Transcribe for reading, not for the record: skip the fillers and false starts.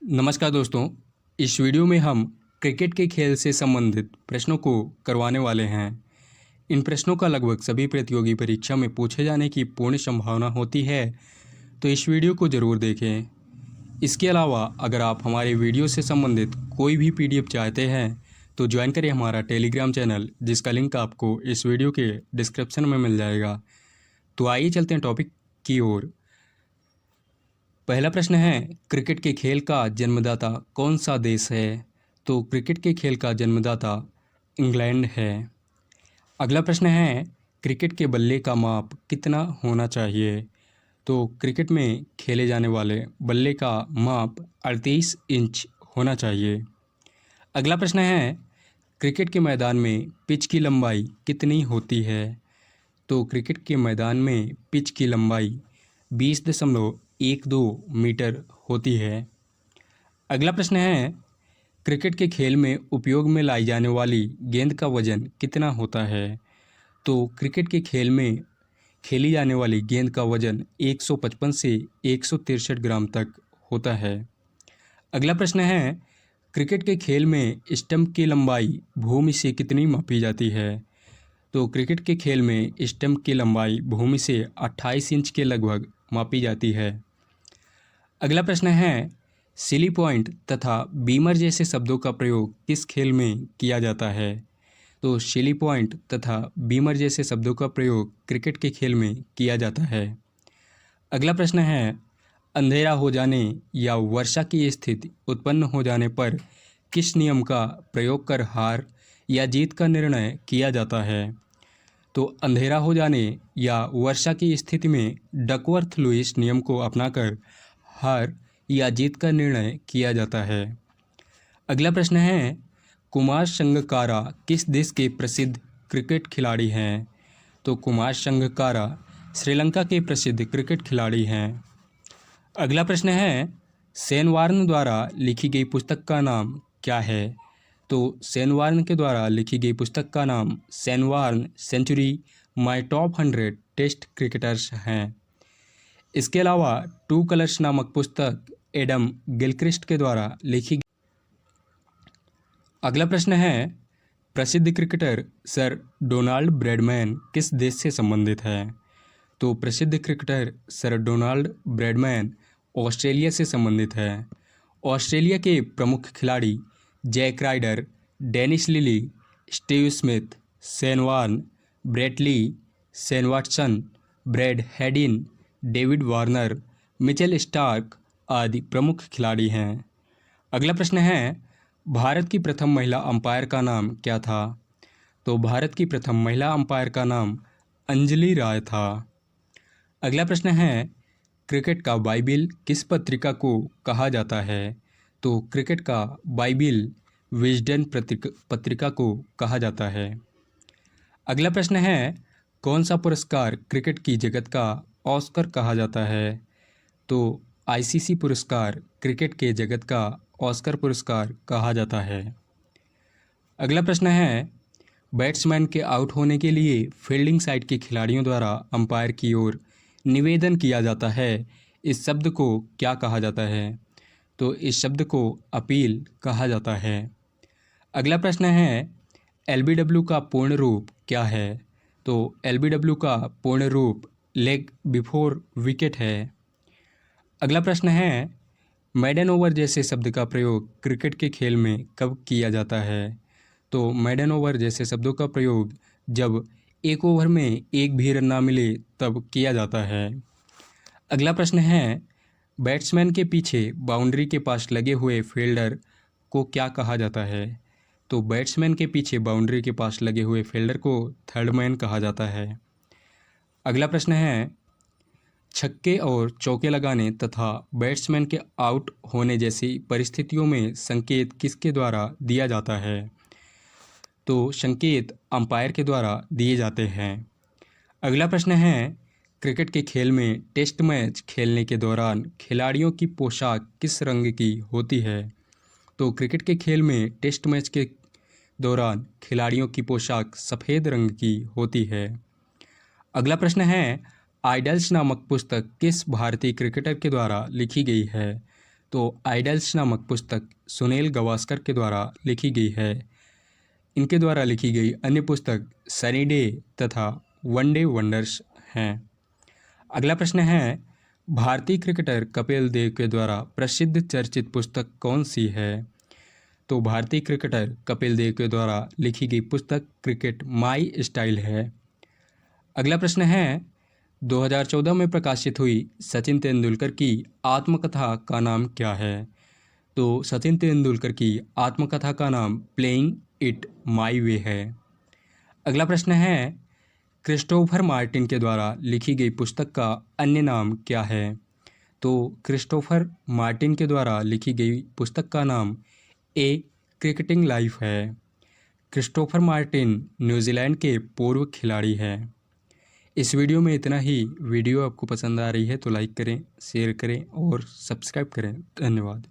नमस्कार दोस्तों। इस वीडियो में हम क्रिकेट के खेल से संबंधित प्रश्नों को करवाने वाले हैं। इन प्रश्नों का लगभग सभी प्रतियोगी परीक्षा में पूछे जाने की पूर्ण संभावना होती है, तो इस वीडियो को ज़रूर देखें। इसके अलावा अगर आप हमारे वीडियो से संबंधित कोई भी पीडीएफ चाहते हैं तो ज्वाइन करें हमारा टेलीग्राम चैनल, जिसका लिंक आपको इस वीडियो के डिस्क्रिप्शन में मिल जाएगा। तो आइए चलते हैं टॉपिक की ओर। पहला प्रश्न है, क्रिकेट के खेल का जन्मदाता कौन सा देश है? तो क्रिकेट के खेल का जन्मदाता इंग्लैंड है। अगला प्रश्न है, क्रिकेट के बल्ले का माप कितना होना चाहिए? तो क्रिकेट में खेले जाने वाले बल्ले का माप 38 इंच होना चाहिए। अगला प्रश्न है, क्रिकेट के मैदान में पिच की लंबाई कितनी होती है? तो क्रिकेट के मैदान में पिच की लंबाई 20.12 मीटर होती है। अगला प्रश्न है, क्रिकेट के खेल में उपयोग में लाई जाने वाली गेंद का वजन कितना होता है? तो क्रिकेट के खेल में खेली जाने वाली गेंद का वजन 155 से 163 ग्राम तक होता है। अगला प्रश्न है, क्रिकेट के खेल में स्टंप की लंबाई भूमि से कितनी मापी जाती है? तो क्रिकेट के खेल में स्टंप की लंबाई भूमि से 28 इंच के लगभग मापी जाती है। अगला प्रश्न है, सिली पॉइंट तथा बीमर जैसे शब्दों का प्रयोग किस खेल में किया जाता है? तो सिली पॉइंट तथा बीमर जैसे शब्दों का प्रयोग क्रिकेट के खेल में किया जाता है। अगला प्रश्न है, अंधेरा हो जाने या वर्षा की स्थिति उत्पन्न हो जाने पर किस नियम का प्रयोग कर हार या जीत का निर्णय किया जाता है? तो अंधेरा हो जाने या वर्षा की स्थिति में डकवर्थ लुईस नियम को अपनाकर हार या जीत का निर्णय किया जाता है। अगला प्रश्न है, कुमार संगकारा किस देश के प्रसिद्ध क्रिकेट खिलाड़ी हैं? तो कुमार संगकारा श्रीलंका के प्रसिद्ध क्रिकेट खिलाड़ी हैं। अगला प्रश्न है, शेन वार्न द्वारा लिखी गई पुस्तक का नाम क्या है? तो शेन वार्न के द्वारा लिखी गई पुस्तक का नाम Shane Warne century my top 100 test cricketers हैं। इसके अलावा टू कलर्स नामक पुस्तक एडम गिलक्रिस्ट के द्वारा लिखी गई। अगला प्रश्न है, प्रसिद्ध क्रिकेटर सर डोनाल्ड ब्रैडमैन किस देश से संबंधित है? तो प्रसिद्ध cricketer sir Donald Bradman Australia से संबंधित है। ऑस्ट्रेलिया के प्रमुख खिलाड़ी Jack Ryder, Dennis Lillee, Steve Smith, Shane Warne, Brett Lee, Shane Watson, Brad Haddin, David Warner, Mitchell Starc आदि प्रमुख खिलाड़ी हैं। अगला प्रश्न है, भारत की प्रथम महिला अंपायर का नाम क्या था? तो भारत की प्रथम महिला अंपायर का नाम अंजलि राय था। अगला प्रश्न है, क्रिकेट का बाइबिल किस पत्रिका को कहा जाता है? तो क्रिकेट का बाइबिल विजडन पत्रिका को कहा जाता है। अगला प्रश्न है, कौन सा पुरस्कार क्रिकेट की जगत का ऑस्कर कहा जाता है? तो आईसीसी पुरस्कार क्रिकेट के जगत का ऑस्कर पुरस्कार कहा जाता है। अगला प्रश्न है, बैट्समैन के आउट होने के लिए फील्डिंग साइड के खिलाड़ियों द्वारा अंपायर की ओर निवेदन किया जाता है, इस शब्द को क्या कहा जाता है? तो इस शब्द को अपील कहा जाता है। अगला प्रश्न है, एलबीडब्ल्यू का पूर्ण रूप क्या है? तो एलबीडब्ल्यू का पूर्ण रूप लेग बिफोर विकेट है। अगला प्रश्न है, मैडन ओवर जैसे शब्द का प्रयोग क्रिकेट के खेल में कब किया जाता है? तो मैडन ओवर जैसे शब्दों का प्रयोग जब एक ओवर में एक भी रन ना मिले तब किया जाता है। अगला प्रश्न है, बैट्समैन के पीछे बाउंड्री के पास लगे हुए फील्डर को क्या कहा जाता है? तो बैट्समैन के पीछे बाउंड्री के पास लगे हुए फील्डर को थर्ड मैन कहा जाता है। अगला प्रश्न है, छक्के और चौके लगाने तथा बैट्समैन के आउट होने जैसी परिस्थितियों में संकेत किसके द्वारा दिया जाता है? तो संकेत अंपायर के द्वारा दिए जाते हैं। अगला प्रश्न है, क्रिकेट के खेल में टेस्ट मैच खेलने के दौरान खिलाड़ियों की पोशाक किस रंग की होती है? तो क्रिकेट के खेल में टेस्ट मैच के दौरान खिलाड़ियों की पोशाक सफ़ेद रंग की होती है। अगला प्रश्न है, आइडल्स नामक पुस्तक किस भारतीय क्रिकेटर के द्वारा लिखी गई है? तो आइडल्स नामक पुस्तक सुनील गावस्कर के द्वारा लिखी गई है। इनके द्वारा लिखी गई अन्य पुस्तक सनी डे तथा वन डे वंडर्स हैं। अगला प्रश्न है, भारतीय क्रिकेटर कपिल देव के द्वारा प्रसिद्ध चर्चित पुस्तक कौन सी है? तो भारतीय क्रिकेटर कपिल देव के द्वारा लिखी गई पुस्तक क्रिकेट माई स्टाइल है। अगला प्रश्न है, 2014 में प्रकाशित हुई सचिन तेंदुलकर की आत्मकथा का नाम क्या है? तो सचिन तेंदुलकर की आत्मकथा का नाम प्लेइंग इट माई वे है। अगला प्रश्न है, क्रिस्टोफर मार्टिन के द्वारा लिखी गई पुस्तक का अन्य नाम क्या है? तो क्रिस्टोफर मार्टिन के द्वारा लिखी गई पुस्तक का नाम ए क्रिकेटिंग लाइफ है। क्रिस्टोफर मार्टिन न्यूजीलैंड के पूर्व खिलाड़ी हैं। इस वीडियो में इतना ही। वीडियो आपको पसंद आ रही है तो लाइक करें, शेयर करें और सब्सक्राइब करें। धन्यवाद।